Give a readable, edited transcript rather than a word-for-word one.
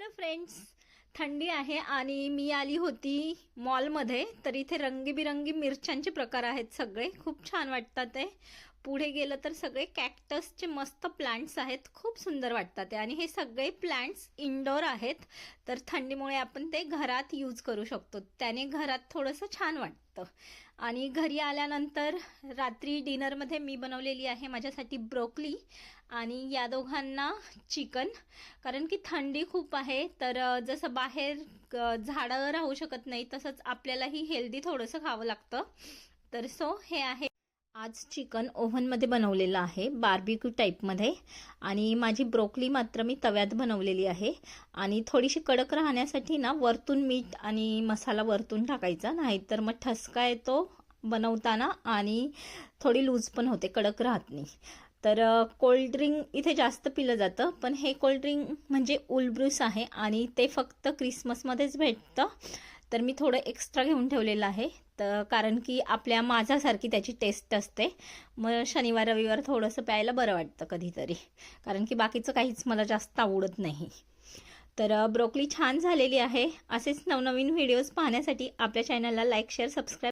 Hello friends, थंडी आहे आणि मी आली होती मॉलमध्ये. तर इथे रंगीबिरंगी मिरच्यांचे प्रकार आहेत, सगळे खूप छान वाटतात ते. पुढे गेलं तर सगळे कॅक्टसचे मस्त प्लांट्स आहेत, खूप सुंदर वाटतात ते. आणि हे सगळे प्लांट्स इंडोर आहेत, तर थंडीमुळे आपण ते घरात यूज करू शकतो, त्याने घरात थोडंसं छान वाटतं. आणि घरी आल्यानंतर रात्री डिनरमध्ये मी बनवलेली आहे माझ्यासाठी ब्रोकली आणि या दोघांना चिकन. कारण की थंडी खूप आहे, तर जसं बाहेर झाडं राहू शकत नाही, तसंच आपल्यालाही हेल्दी थोडंसं खावं लागतं. तर हे आहे आज चिकन ओव्हनमध्ये बनवलेलं आहे, बार्बिक्यू टाईपमध्ये. आणि माझी ब्रोकली मात्र मी तव्यात बनवलेली आहे. आणि थोडीशी कडक राहण्यासाठी ना वरतून मीठ आणि मसाला वरतून टाकायचा, नाहीतर मग ठसका येतो बनवताना आणि थोडी लूज पण होते, कडक राहत नाही. तर कोल्ड्रिंक इथे जास्त पिलं जातं, पण हे कोल्ड्रिंक म्हणजे उलब्रूस आहे आणि ते फक्त क्रिसमसमध्येच भेटतं. तर मी थोडं एक्स्ट्रा घेऊन ठेवलेलं आहे, तर कारण की आपल्या माझ्यासारखी त्याची टेस्ट असते. मग शनिवार रविवार थोडंसं प्यायला बरं वाटतं कधीतरी, कारण की बाकीचं काहीच मला जास्त आवडत नाही. तर ब्रोकली छान झालेली आहे. असेच नवनवीन व्हिडिओज पाहण्यासाठी आपल्या चॅनलला लाईक, शेअर, सबस्क्राईब